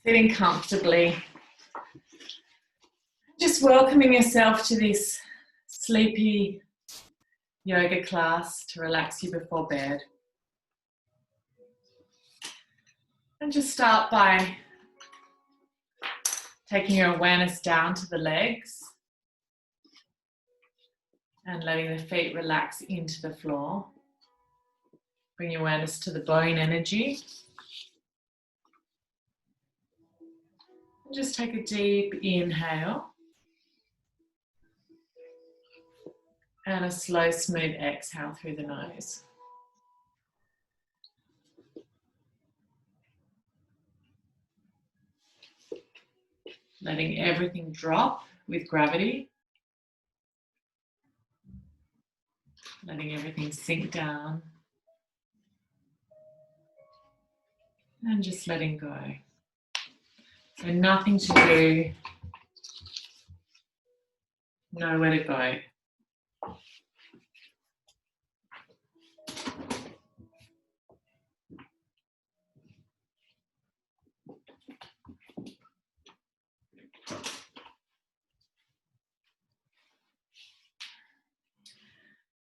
Sitting comfortably. Just welcoming yourself to this sleepy yoga class to relax you before bed. And just start by taking your awareness down to the legs and letting the feet relax into the floor. Bring your awareness to the bone energy. And just take a deep inhale and a slow, smooth exhale through the nose. Letting everything drop with gravity. Letting everything sink down. And just letting go. So nothing to do, nowhere to go.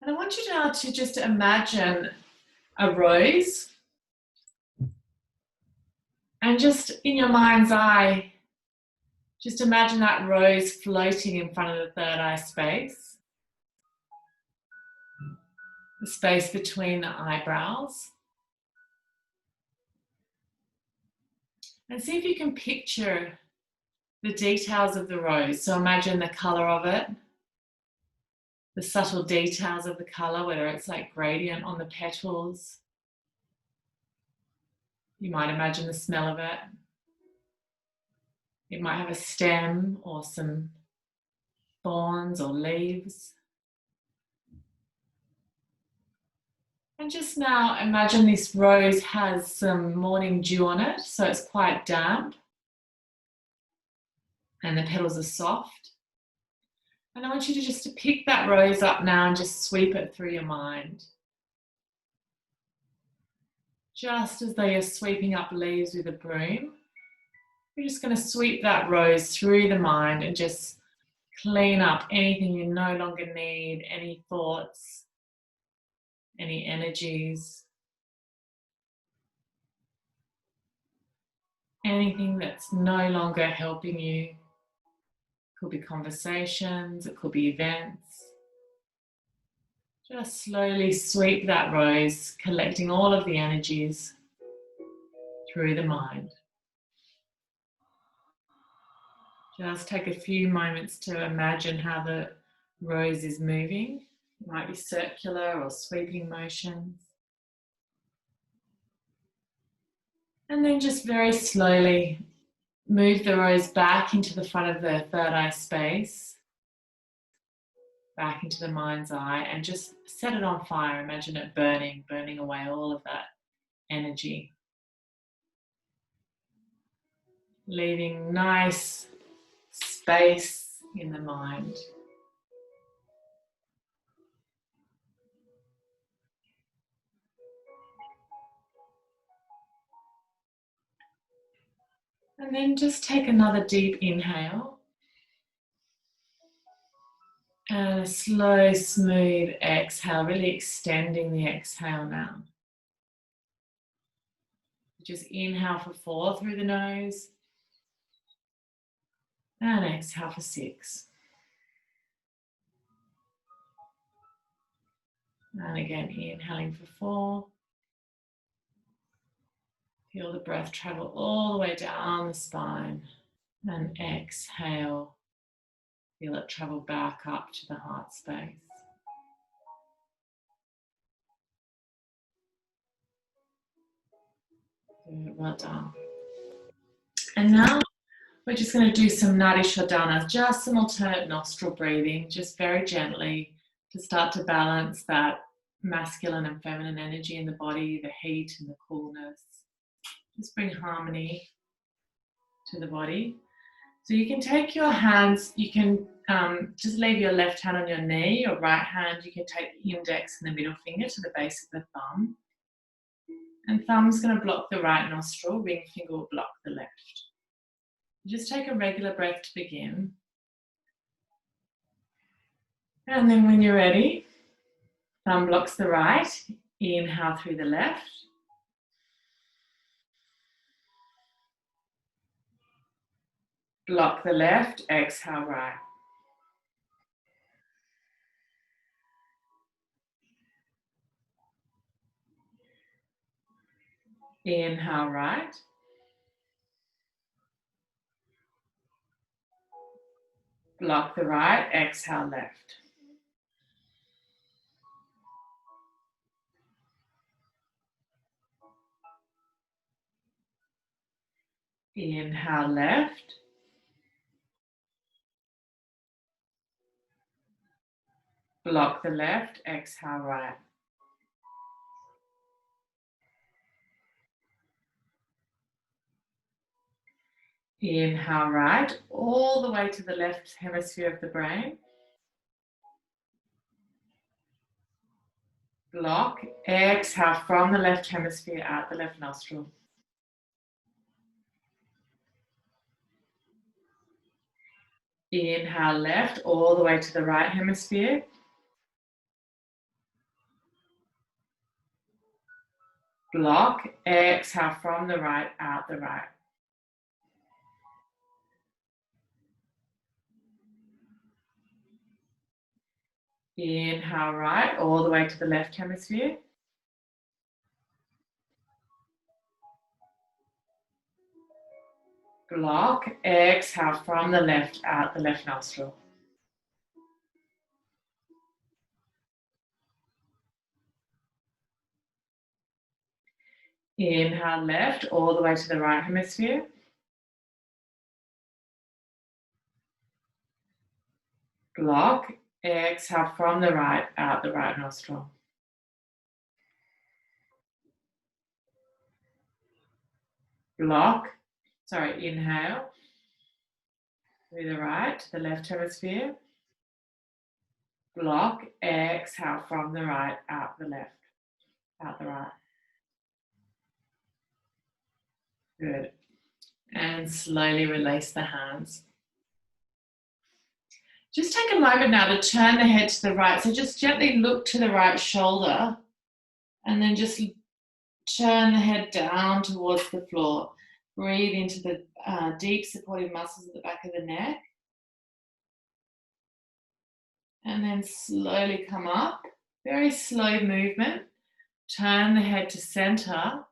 And I want you now to just imagine a rose. And just in your mind's eye, just imagine that rose floating in front of the third eye space. The space between the eyebrows. And see if you can picture the details of the rose. So imagine the colour of it, the subtle details of the colour, whether it's like gradient on the petals. You might imagine the smell of it. It might have a stem or some thorns or leaves. And just now imagine this rose has some morning dew on it, so it's quite damp. And the petals are soft. And I want you to just to pick that rose up now and just sweep it through your mind. Just as though you're sweeping up leaves with a broom. You're just going to sweep that rose through the mind and just clean up anything you no longer need, any thoughts, any energies, anything that's no longer helping you. It could be conversations, it could be events. Just slowly sweep that rose, collecting all of the energies through the mind. Just take a few moments to imagine how the rose is moving. It might be circular or sweeping motions. And then just very slowly move the rose back into the front of the third eye space, back into the mind's eye, and just set it on fire. Imagine it burning away all of that energy. Leaving nice space in the mind. And then just take another deep inhale. And a slow, smooth exhale, really extending the exhale now. Just inhale for 4 through the nose. And exhale for 6. And again, inhaling for 4. Feel the breath travel all the way down the spine. And exhale. Feel it travel back up to the heart space. Good, well done. And now we're just going to do some Nadi Shodhana, just some alternate nostril breathing, just very gently to start to balance that masculine and feminine energy in the body, the heat and the coolness. Just bring harmony to the body. So you can take your hands, you can just leave your left hand on your knee, your right hand, you can take the index and the middle finger to the base of the thumb. And thumb's going to block the right nostril, ring finger will block the left. Just take a regular breath to begin. And then when you're ready, thumb blocks the right, inhale through the left. Block the left, exhale right. Inhale right. Block the right, exhale left. Inhale left. Block the left, exhale right. Inhale right, all the way to the left hemisphere of the brain. Block, exhale from the left hemisphere out the left nostril. Inhale left, all the way to the right hemisphere. Block, exhale from the right out the right. Inhale right, all the way to the left hemisphere. Block, exhale from the left out the left nostril. Inhale left, all the way to the right hemisphere. Block, exhale from the right out the right nostril. Block, inhale through the right to the left hemisphere. Block, exhale from the right out the left, out the right. Good. And slowly release the hands. Just take a moment now to turn the head to the right. So just gently look to the right shoulder and then just turn the head down towards the floor. Breathe into the deep supportive muscles at the back of the neck. And then slowly come up. Very slow movement. Turn the head to center.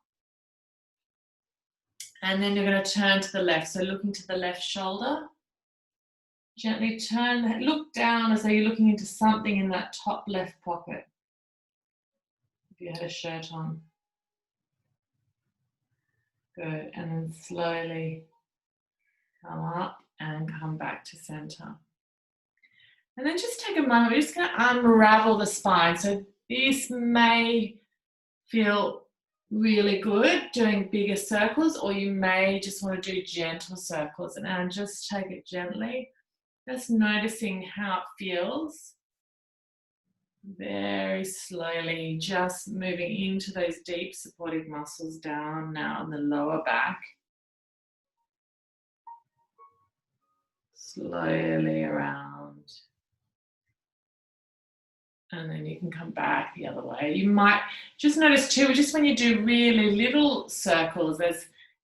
And then you're going to turn to the left. So looking to the left shoulder. Gently turn, look down as though you're looking into something in that top left pocket. If you had a shirt on. Good. And then slowly come up and come back to center. And then just take a moment, we're just going to unravel the spine. So this may feel really good doing bigger circles, or you may just want to do gentle circles. And just take it gently, just noticing how it feels. Very slowly, just moving into those deep supportive muscles down now in the lower back. Slowly around. And then you can come back the other way. You might just notice too, just when you do really little circles,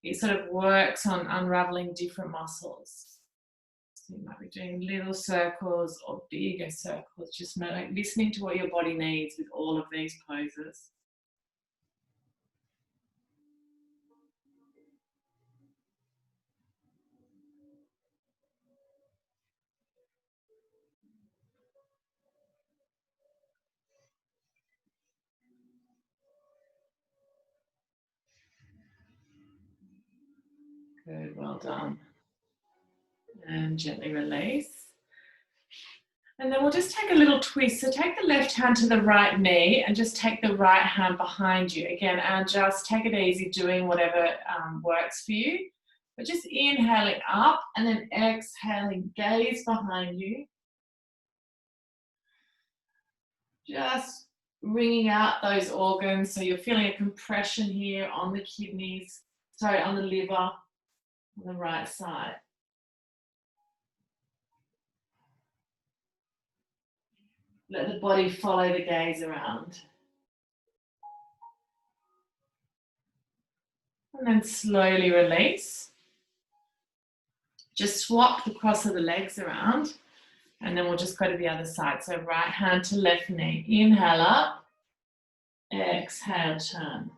it sort of works on unraveling different muscles. So you might be doing little circles or bigger circles, just listening to what your body needs with all of these poses. Good, well done. And gently release. And then we'll just take a little twist. So take the left hand to the right knee and just take the right hand behind you. Again, and just take it easy doing whatever works for you. But just inhaling up and then exhaling, gaze behind you. Just wringing out those organs. So you're feeling a compression here on the kidneys, on the liver, on the right side. Let the body follow the gaze around. And then slowly release. Just swap the cross of the legs around, and then we'll just go to the other side. So right hand to left knee. Inhale up, exhale, turn.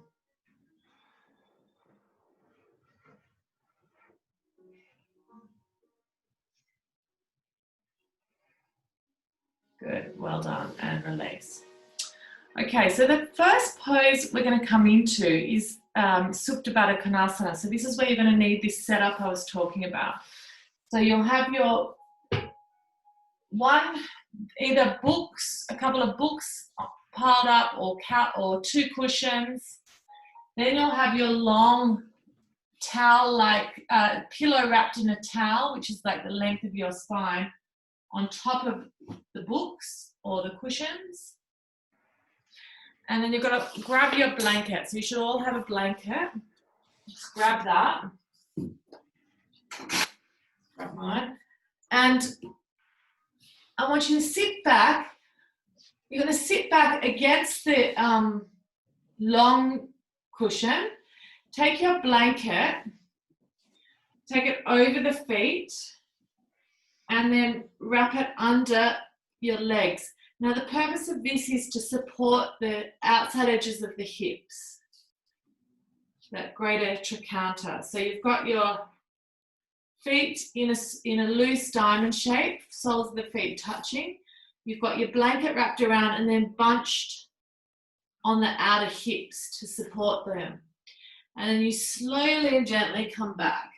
Good, well done, and release. Okay, so the first pose we're going to come into is Supta Baddha Konasana. So this is where you're going to need this setup I was talking about. So you'll have your either books, a couple of books piled up, or two cushions. Then you'll have your long towel, like pillow wrapped in a towel, which is like the length of your spine, on top of the books or the cushions. And then you've got to grab your blanket. So you should all have a blanket. Just grab that. Grab mine. And I want you to sit back. You're going to sit back against the long cushion. Take your blanket. Take it over the feet. And then wrap it under your legs. Now the purpose of this is to support the outside edges of the hips, that greater trochanter. So you've got your feet in a loose diamond shape, soles of the feet touching. You've got your blanket wrapped around and then bunched on the outer hips to support them. And then you slowly and gently come back.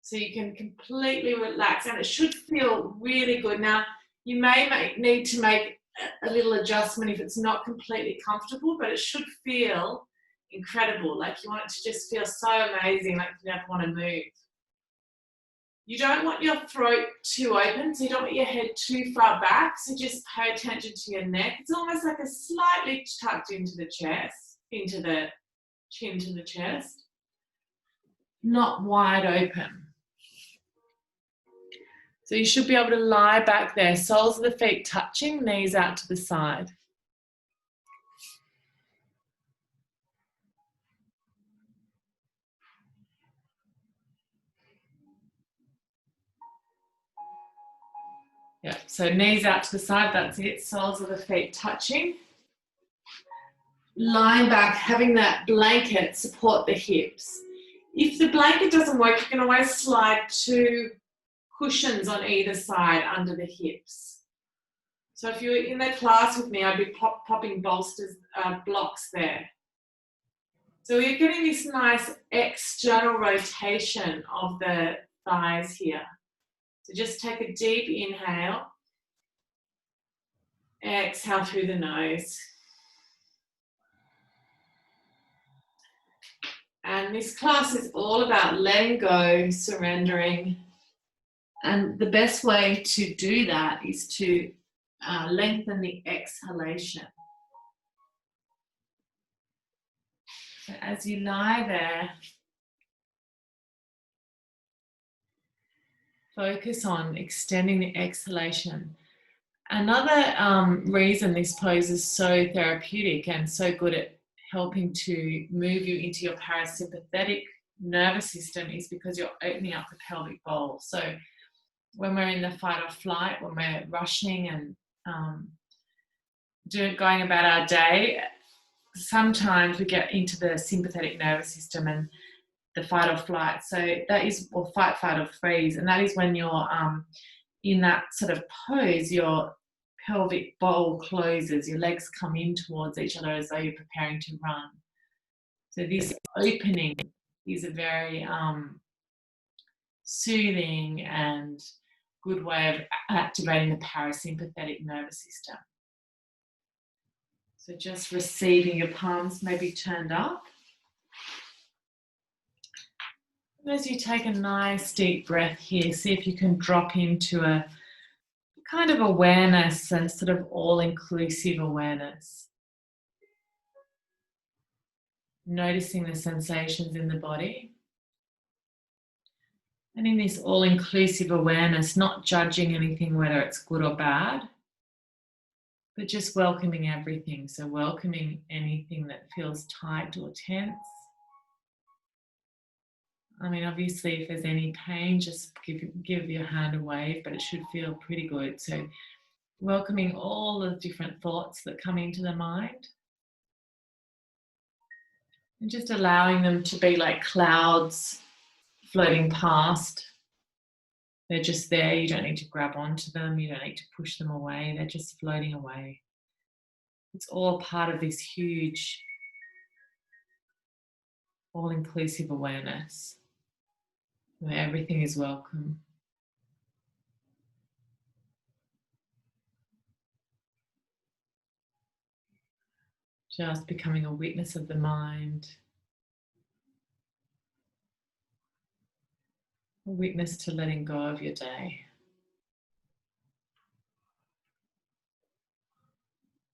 So you can completely relax, and it should feel really good. Now, you may need to make a little adjustment if it's not completely comfortable, but it should feel incredible. Like you want it to just feel so amazing, like you never want to move. You don't want your throat too open, so you don't want your head too far back, so just pay attention to your neck. It's almost like a slightly tucked into the chest, into the chin to the chest, not wide open. So you should be able to lie back there, soles of the feet touching, knees out to the side. Yeah, so knees out to the side, that's it, soles of the feet touching. Lying back, having that blanket support the hips. If the blanket doesn't work, you can always slide two cushions on either side under the hips. So if you were in the class with me, I'd be popping bolsters, blocks there. So you're getting this nice external rotation of the thighs here. So just take a deep inhale. Exhale through the nose. And this class is all about letting go, surrendering. And the best way to do that is to lengthen the exhalation. So as you lie there, focus on extending the exhalation. Another reason this pose is so therapeutic and so good at helping to move you into your parasympathetic nervous system is because you're opening up the pelvic bowl. So when we're in the fight or flight, when we're rushing and going about our day, sometimes we get into the sympathetic nervous system and the fight or flight. So that is, or fight, flight, or freeze. And that is when you're in that sort of pose, your pelvic bowl closes, your legs come in towards each other as though you're preparing to run. So this opening is a very soothing and good way of activating the parasympathetic nervous system. So just receiving, your palms maybe turned up. And as you take a nice deep breath here, see if you can drop into a kind of awareness, a sort of all-inclusive awareness. Noticing the sensations in the body. And in this all-inclusive awareness, not judging anything, whether it's good or bad. but just welcoming everything. So welcoming anything that feels tight or tense. I mean, obviously, if there's any pain, just give your hand a wave, but it should feel pretty good. So welcoming all the different thoughts that come into the mind. And just allowing them to be like clouds floating past. They're just there. You don't need to grab onto them. You don't need to push them away. They're just floating away. It's all part of this huge, all-inclusive awareness where everything is welcome. Just becoming a witness of the mind. A witness to letting go of your day.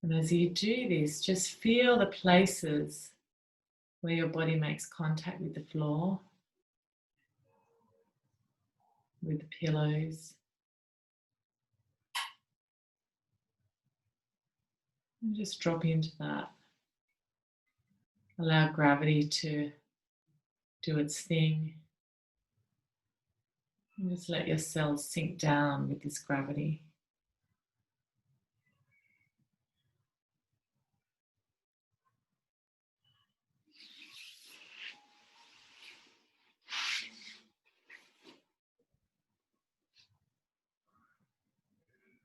And as you do this, just feel the places where your body makes contact with the floor, with the pillows. And just drop into that. Allow gravity to do its thing. And just let your cells sink down with this gravity.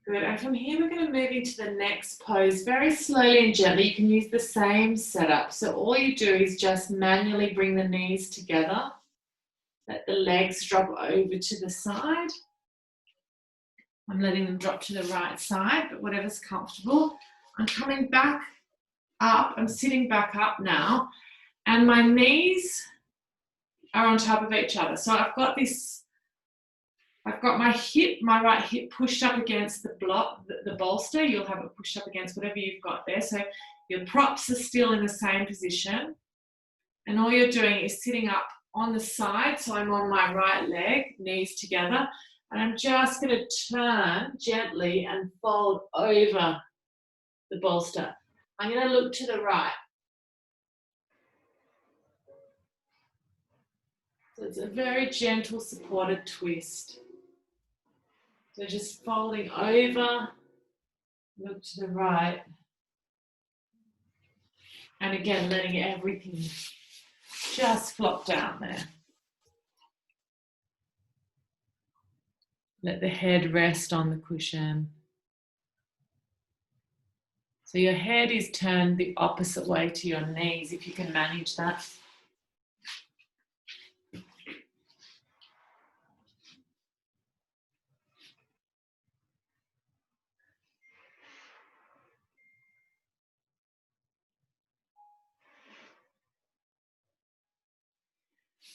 Good, and from here we're going to move into the next pose very slowly and gently. You can use the same setup. So all you do is just manually bring the knees together. Let the legs drop over to the side. I'm letting them drop to the right side, but whatever's comfortable. I'm coming back up. I'm sitting back up now, and my knees are on top of each other. So I've got my hip, my right hip pushed up against the bolster. You'll have it pushed up against whatever you've got there. So your props are still in the same position. And all you're doing is sitting up on the side. So I'm on my right leg, knees together. And I'm just going to turn gently and fold over the bolster. I'm going to look to the right. So it's a very gentle, supported twist. So just folding over, look to the right. And again, letting everything just flop down there. Let the head rest on the cushion. So your head is turned the opposite way to your knees, if you can manage that.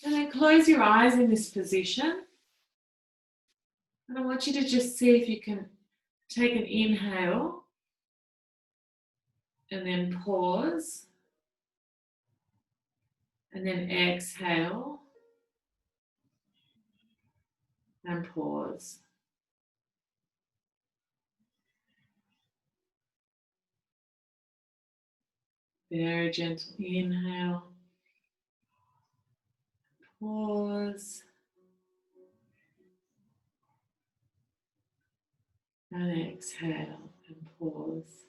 And then close your eyes in this position. And I want you to just see if you can take an inhale and then pause. And then exhale and pause. Very gentle inhale. Pause. And exhale and pause.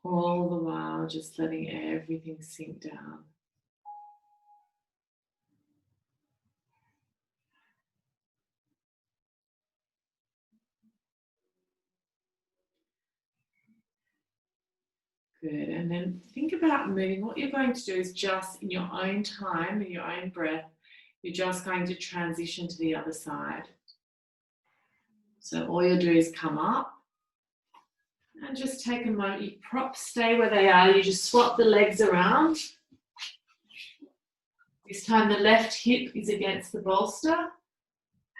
All the while just letting everything sink down. Good, and then think about moving. What you're going to do is just in your own time, in your own breath, you're just going to transition to the other side. So all you'll do is come up and just take a moment. Your props stay where they are. You just swap the legs around. This time the left hip is against the bolster.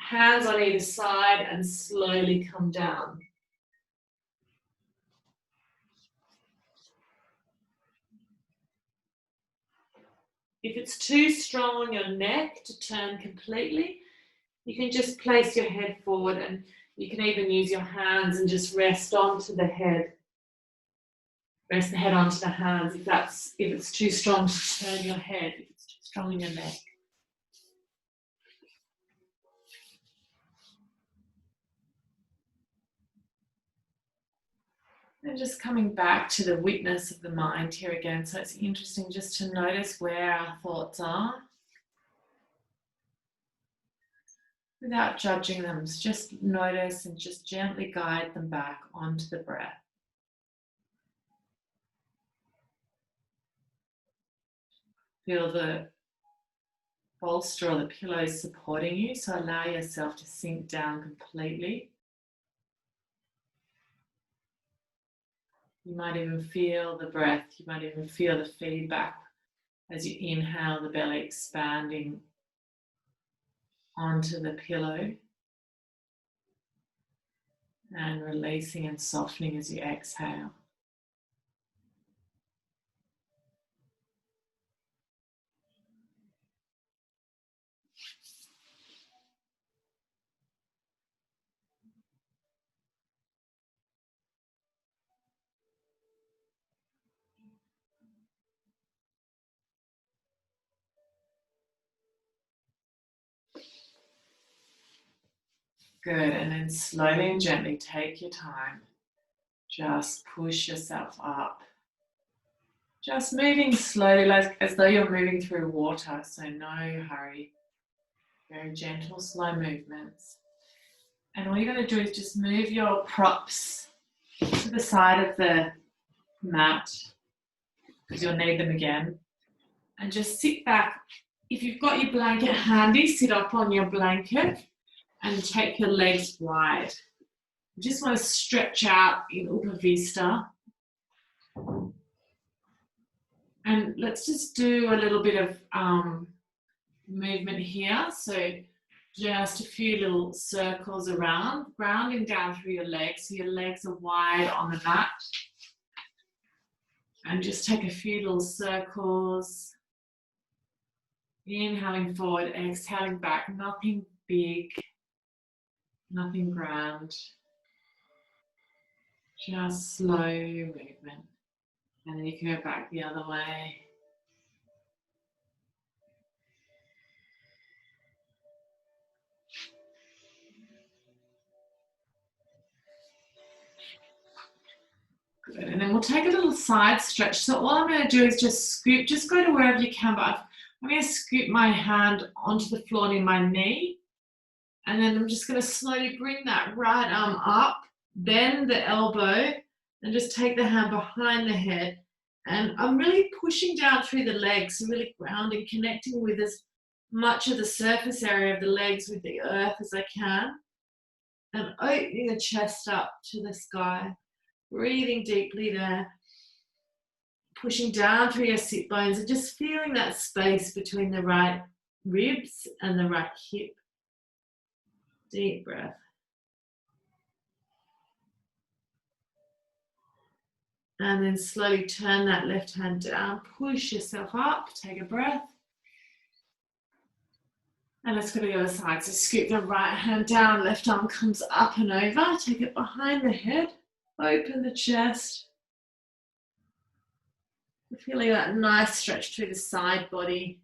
Hands on either side and slowly come down. If it's too strong on your neck to turn completely, you can just place your head forward, and you can even use your hands and just rest onto the head. Rest the head onto the hands if it's too strong to turn your head, if it's too strong in your neck. And just coming back to the witness of the mind here again. So it's interesting just to notice where our thoughts are without judging them. Just notice and just gently guide them back onto the breath. Feel the bolster or the pillows supporting you, so allow yourself to sink down completely. You might even feel the breath, you might even feel the feedback as you inhale, the belly expanding onto the pillow and releasing and softening as you exhale. Good, and then slowly and gently take your time. Just push yourself up. Just moving slowly, like as though you're moving through water, so no hurry. Very gentle, slow movements. And all you're going to do is just move your props to the side of the mat, because you'll need them again. And just sit back. If you've got your blanket handy, sit up on your blanket and take your legs wide. You just want to stretch out in Upavista. And let's just do a little bit of movement here. So just a few little circles around, grounding down through your legs. So your legs are wide on the mat. And just take a few little circles. Inhaling forward, exhaling back. Nothing big, nothing grand. Just slow movement. And then you can go back the other way. Good. And then we'll take a little side stretch. So all I'm going to do is just scoop, just go to wherever you can, but I'm going to scoop my hand onto the floor near my knee. And then I'm just going to slowly bring that right arm up, bend the elbow, and just take the hand behind the head. And I'm really pushing down through the legs, really grounding, connecting with as much of the surface area of the legs with the earth as I can. And opening the chest up to the sky. Breathing deeply there. Pushing down through your sit bones and just feeling that space between the right ribs and the right hip. Deep breath. And then slowly turn that left hand down. Push yourself up. Take a breath. And let's go to the other side. So scoop the right hand down. Left arm comes up and over. Take it behind the head. Open the chest. Feeling that nice stretch through the side body.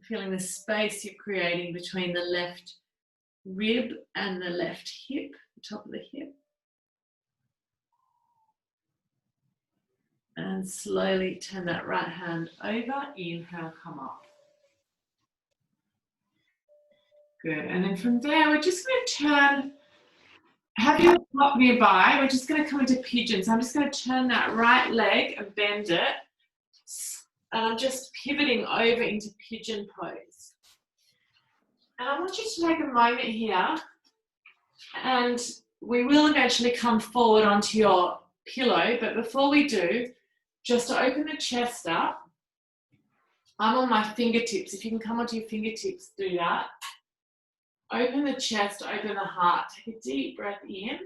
Feeling the space you're creating between the left rib and the left hip, the top of the hip. And slowly turn that right hand over. Inhale, come up. Good. And then from there, we're just going to turn, have your block nearby. We're just going to come into pigeon. So I'm just going to turn that right leg and bend it. And I'm just pivoting over into pigeon pose. And I want you to take a moment here, and we will eventually come forward onto your pillow, but before we do, just to open the chest up, I'm on my fingertips. If you can come onto your fingertips, do that. Open the chest, open the heart. Take a deep breath in.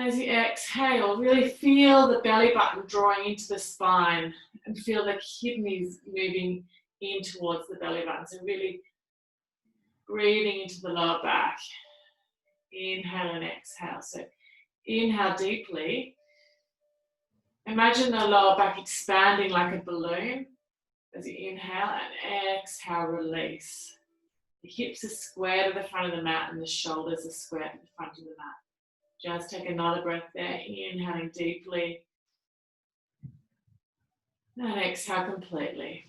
And as you exhale, really feel the belly button drawing into the spine and feel the kidneys moving in towards the belly button. So really breathing into the lower back. Inhale and exhale. So inhale deeply. Imagine the lower back expanding like a balloon as you inhale, and exhale, release. The hips are square to the front of the mat and the shoulders are square to the front of the mat. Just take another breath there, inhaling deeply. And exhale completely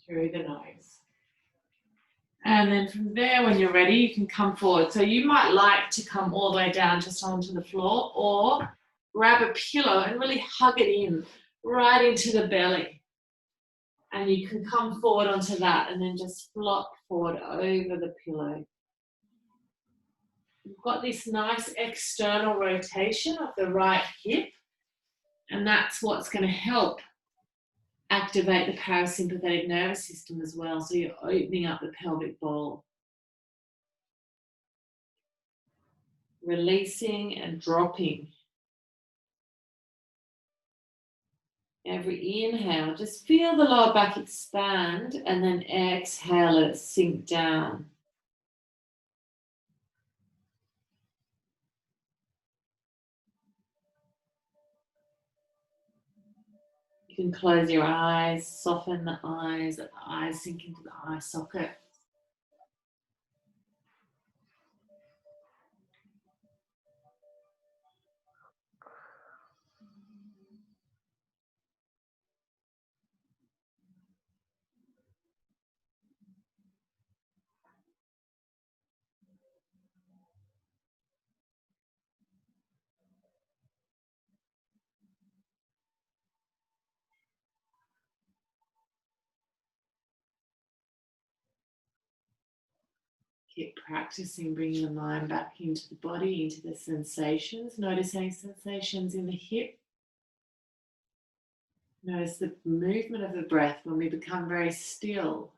through the nose. And then from there, when you're ready, you can come forward. So you might like to come all the way down just onto the floor, or grab a pillow and really hug it in, right into the belly. And you can come forward onto that and then just flop forward over the pillow. You've got this nice external rotation of the right hip, and that's what's going to help activate the parasympathetic nervous system as well. So you're opening up the pelvic bowl. Releasing and dropping. Every inhale, just feel the lower back expand, and then exhale it sink down. You can close your eyes, soften the eyes, let the eyes sink into the eye socket. Keep practicing bringing the mind back into the body, into the sensations. Notice any sensations in the hip. Notice the movement of the breath when we become very still.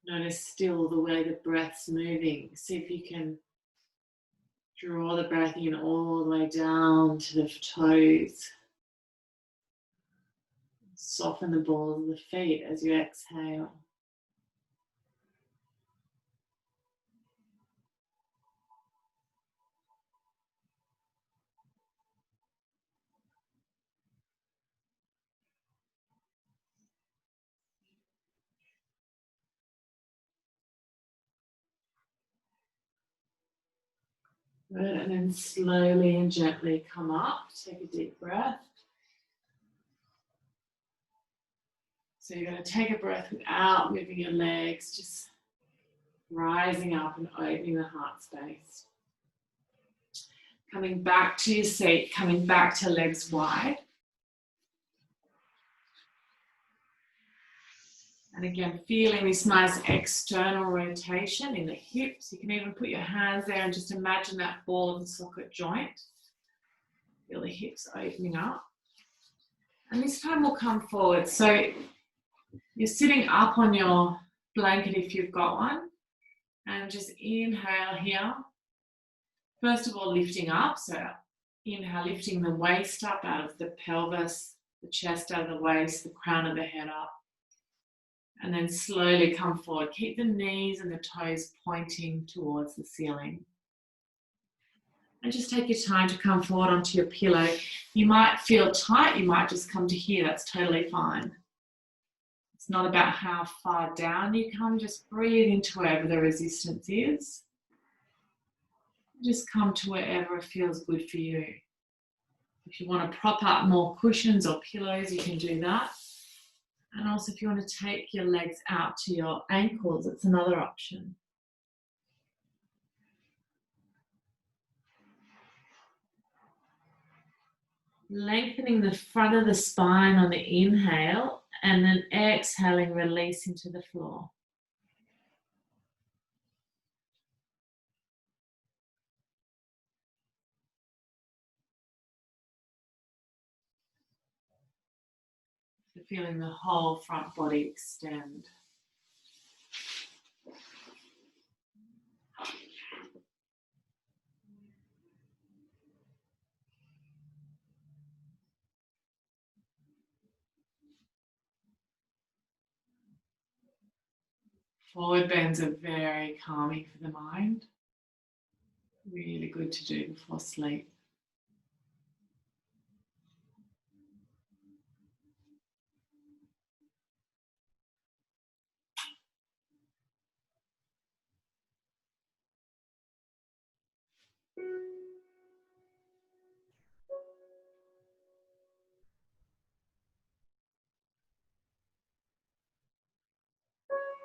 Notice still the way the breath's moving. See if you can draw the breath in all the way down to the toes. Soften the balls of the feet as you exhale. Good, and then slowly and gently come up. Take a deep breath. So you're going to take a breath without moving your legs, just rising up and opening the heart space. Coming back to your seat, coming back to legs wide. And again, feeling this nice external rotation in the hips. You can even put your hands there and just imagine that ball and socket joint. Feel the hips opening up. And this time we'll come forward. So you're sitting up on your blanket if you've got one. And just inhale here. First of all, lifting up. So inhale, lifting the waist up out of the pelvis, the chest out of the waist, the crown of the head up. And then slowly come forward. Keep the knees and the toes pointing towards the ceiling. And just take your time to come forward onto your pillow. You might feel tight, you might just come to here. That's totally fine. It's not about how far down you come. Just breathe into wherever the resistance is. Just come to wherever it feels good for you. If you want to prop up more cushions or pillows, you can do that. And also if you want to take your legs out to your ankles, it's another option. Lengthening the front of the spine on the inhale and then exhaling, release into the floor. So feeling the whole front body extend. Forward bends are very calming for the mind. Really good to do before sleep.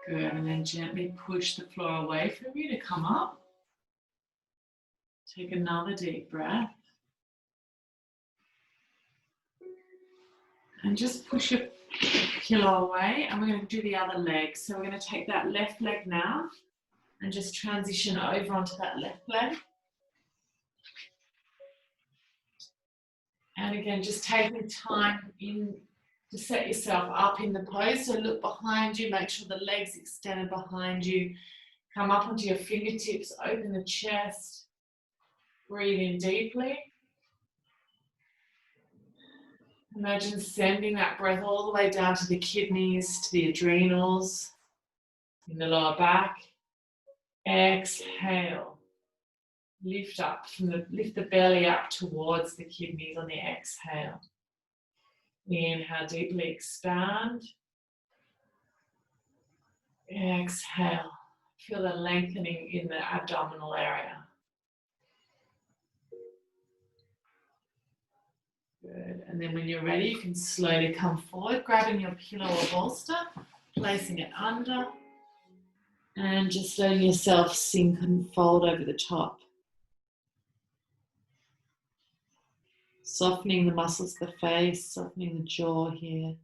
Good, and then gently push the floor away from you to come up. Take another deep breath. And just push your pillow away, and we're going to do the other leg. So we're going to take that left leg now and just transition over onto that left leg. And again, just taking time in to set yourself up in the pose. So look behind you, make sure the legs extended behind you. Come up onto your fingertips, open the chest, breathe in deeply. Imagine sending that breath all the way down to the kidneys, to the adrenals, in the lower back. Exhale. Lift the belly up towards the kidneys on the exhale. Inhale, deeply expand. Exhale. Feel the lengthening in the abdominal area. Good. And then when you're ready, you can slowly come forward, grabbing your pillow or bolster, placing it under, and just letting yourself sink and fold over the top. Softening the muscles of the face, softening the jaw here.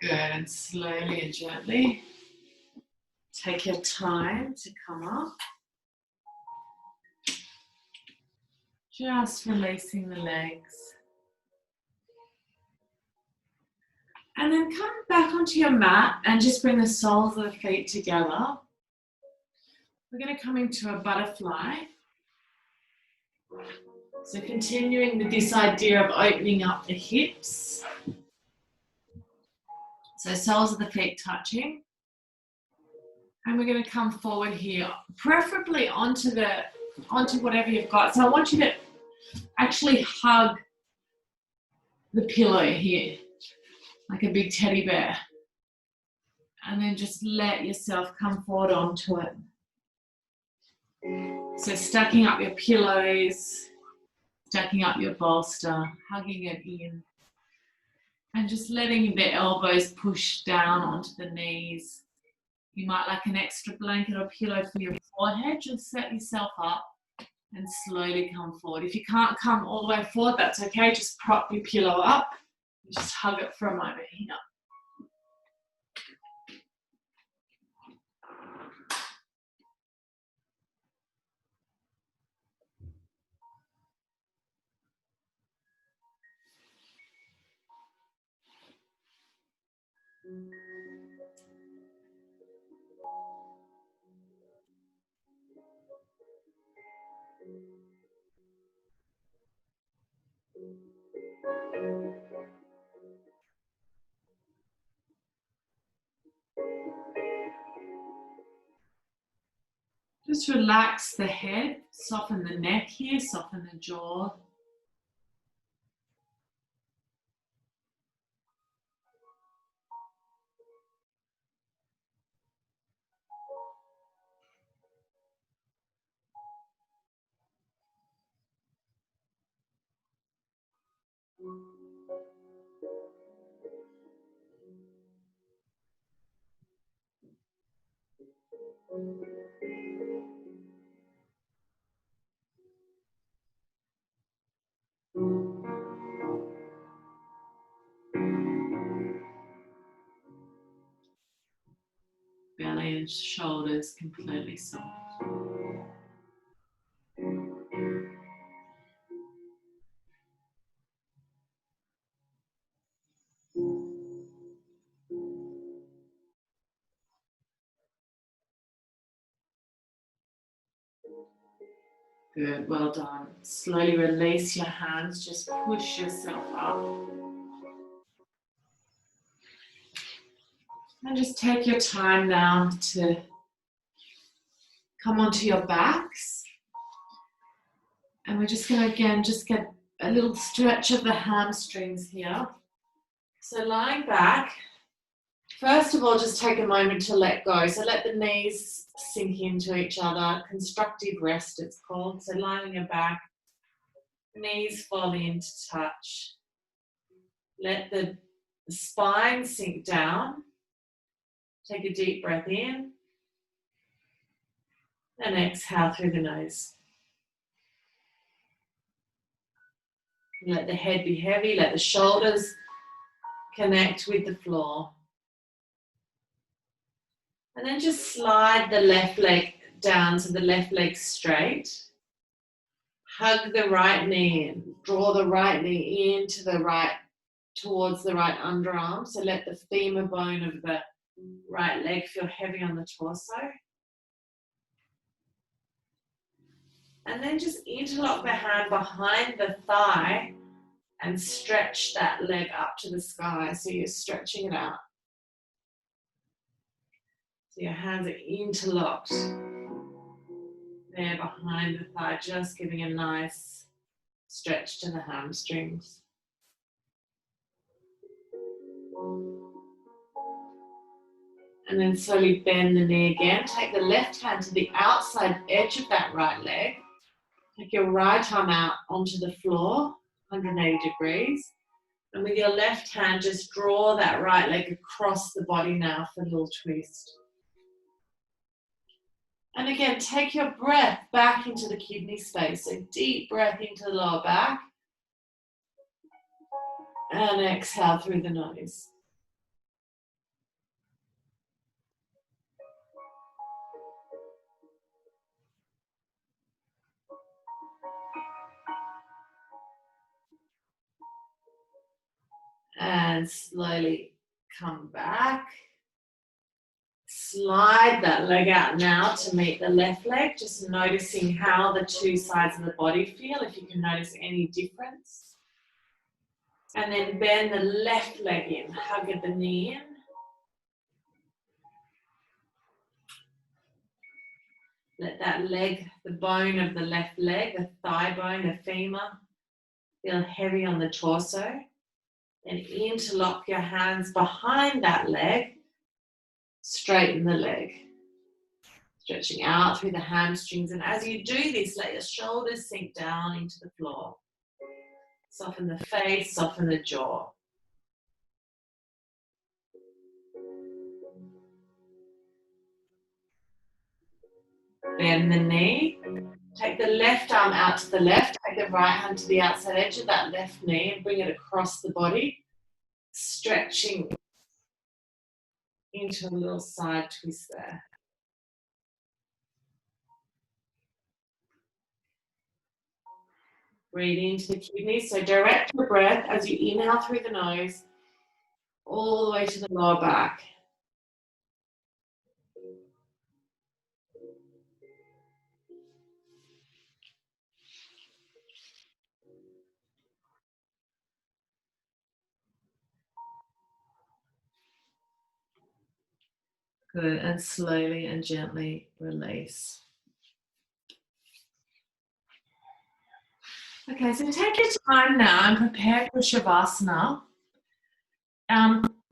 Good, and slowly and gently take your time to come up. Just releasing the legs. And then come back onto your mat and just bring the soles of the feet together. We're going to come into a butterfly. So continuing with this idea of opening up the hips. So soles of the feet touching. And we're going to come forward here, preferably onto whatever you've got. So I want you to actually hug the pillow here, like a big teddy bear. And then just let yourself come forward onto it. So stacking up your pillows, stacking up your bolster, hugging it in. And just letting the elbows push down onto the knees. You might like an extra blanket or pillow for your forehead. Just set yourself up and slowly come forward. If you can't come all the way forward, that's okay. Just prop your pillow up. Just hug it for a moment here. Just relax the head, soften the neck here, soften the jaw. Belly and shoulders completely soft. Good, well done. Slowly release your hands, just push yourself up. And just take your time now to come onto your backs. And we're just going to, again, just get a little stretch of the hamstrings here. So lying back, first of all, just take a moment to let go. So let the knees sink into each other. Constructive rest, it's called. So lying on your back, knees falling into touch. Let the spine sink down. Take a deep breath in. And exhale through the nose. Let the head be heavy. Let the shoulders connect with the floor. And then just slide the left leg down so the left leg straight. Hug the right knee in. Draw the right knee into the right, towards the right underarm. So let the femur bone of the right leg feel heavy on the torso. And then just interlock the hand behind the thigh and stretch that leg up to the sky. So you're stretching it out. So your hands are interlocked there behind the thigh, just giving a nice stretch to the hamstrings. And then slowly bend the knee again. Take the left hand to the outside edge of that right leg. Take your right arm out onto the floor, 180 degrees. And with your left hand, just draw that right leg across the body now for a little twist. And again, take your breath back into the kidney space. So deep breath into the lower back. And exhale through the nose. And slowly come back. Slide that leg out now to meet the left leg, just noticing how the two sides of the body feel, if you can notice any difference. And then bend the left leg in, hug the knee in. Let that leg, the bone of the left leg, the thigh bone, the femur, feel heavy on the torso. Then interlock your hands behind that leg, straighten the leg. Stretching out through the hamstrings. And as you do this, let your shoulders sink down into the floor. Soften the face, soften the jaw. Bend the knee. Take the left arm out to the left. Take the right hand to the outside edge of that left knee and bring it across the body. Stretching into a little side twist there. Breathe into the kidneys. So direct your breath as you inhale through the nose all the way to the lower back. Good, and slowly and gently release. Okay, so take your time now and prepare for Shavasana.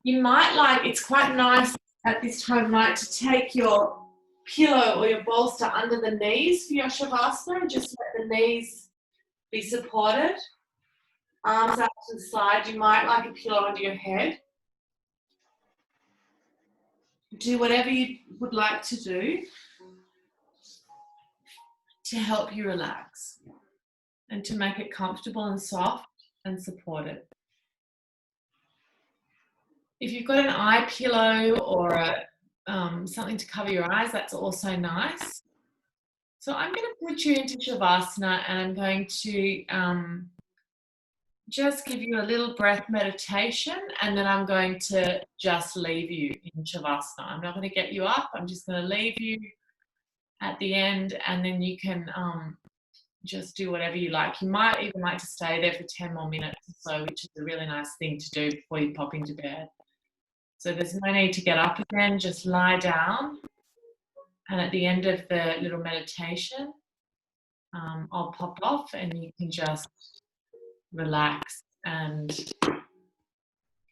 You might like, it's quite nice at this time of night to take your pillow or your bolster under the knees for your Shavasana and just let the knees be supported. Arms out to the side. You might like a pillow under your head. Do whatever you would like to do to help you relax and to make it comfortable and soft and supported. If you've got an eye pillow or something to cover your eyes, that's also nice. So I'm going to put you into Shavasana and I'm going to just give you a little breath meditation and then I'm going to just leave you in Shavasana. I'm not going to get you up. I'm just going to leave you at the end and then you can just do whatever you like. You might even like to stay there for 10 more minutes or so, which is a really nice thing to do before you pop into bed. So there's no need to get up again, just lie down. And at the end of the little meditation, I'll pop off and you can just relax and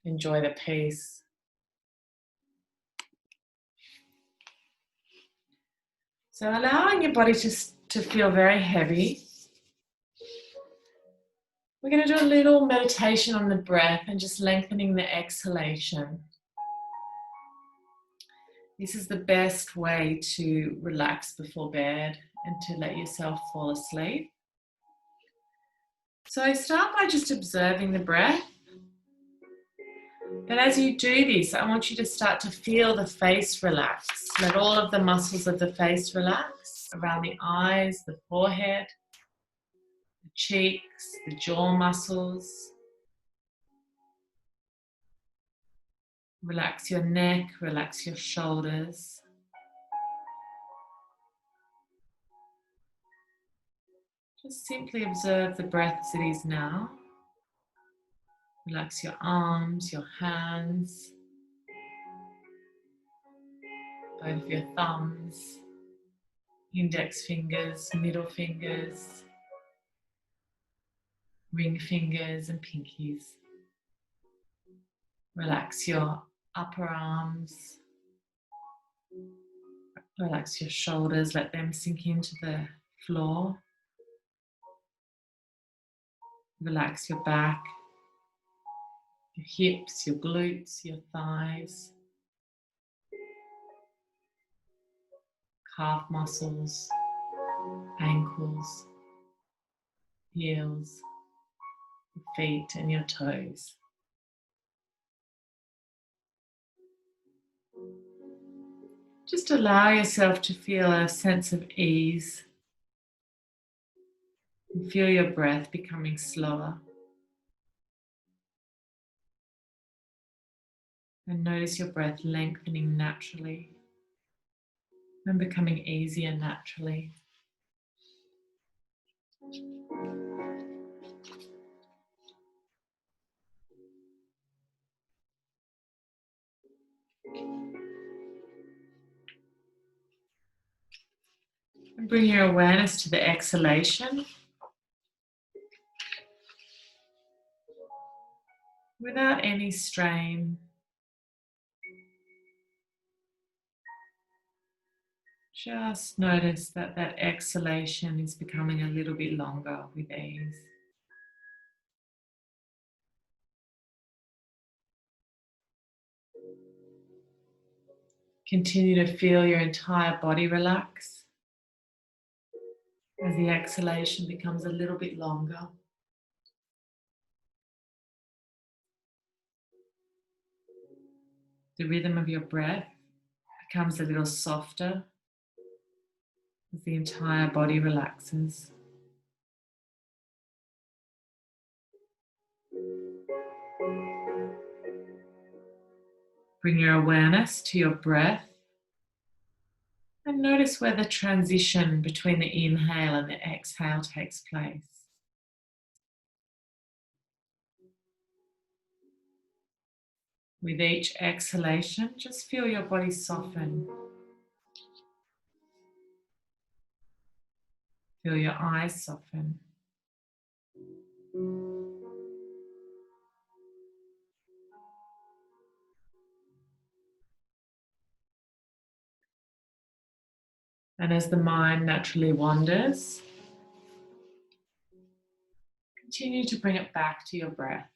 enjoy the peace. So allowing your body to feel very heavy. We're going to do a little meditation on the breath and just lengthening the exhalation. This is the best way to relax before bed and to let yourself fall asleep. So start by just observing the breath. But as you do this, I want you to start to feel the face relax. Let all of the muscles of the face relax around the eyes, the forehead, the cheeks, the jaw muscles. Relax your neck, relax your shoulders. Just simply observe the breath as it is now. Relax your arms, your hands, both of your thumbs, index fingers, middle fingers, ring fingers and pinkies. Relax your upper arms. Relax your shoulders, let them sink into the floor. Relax your back, your hips, your glutes, your thighs, calf muscles, ankles, heels, your feet and your toes. Just allow yourself to feel a sense of ease and feel your breath becoming slower. And notice your breath lengthening naturally and becoming easier naturally. And bring your awareness to the exhalation. Without any strain. Just notice that that exhalation is becoming a little bit longer with ease. Continue to feel your entire body relax as the exhalation becomes a little bit longer. The rhythm of your breath becomes a little softer as the entire body relaxes. Bring your awareness to your breath and notice where the transition between the inhale and the exhale takes place. With each exhalation, just feel your body soften. Feel your eyes soften. And as the mind naturally wanders, continue to bring it back to your breath.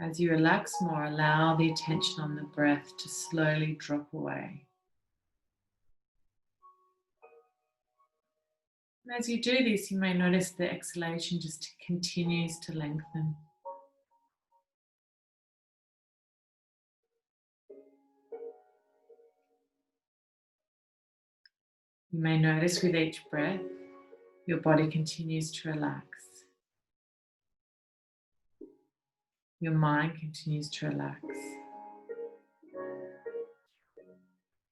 As you relax more, allow the attention on the breath to slowly drop away. And as you do this, you may notice the exhalation just continues to lengthen. You may notice with each breath, your body continues to relax. Your mind continues to relax.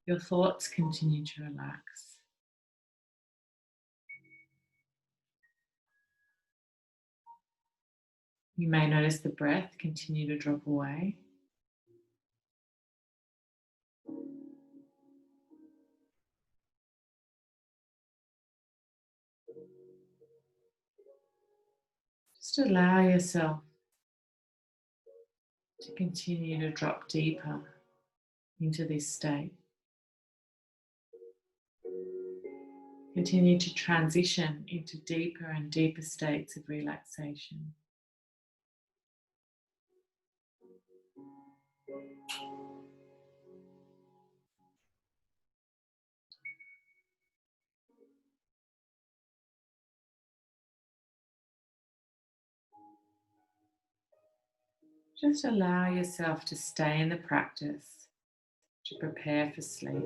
Your thoughts continue to relax. You may notice the breath continue to drop away. Just allow yourself to continue to drop deeper into this state. Continue to transition into deeper and deeper states of relaxation. Just allow yourself to stay in the practice to prepare for sleep.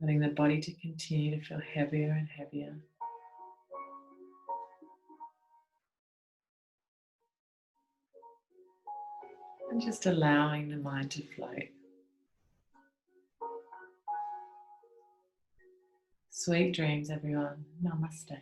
Letting the body to continue to feel heavier and heavier. And just allowing the mind to float. Sweet dreams, everyone. Namaste.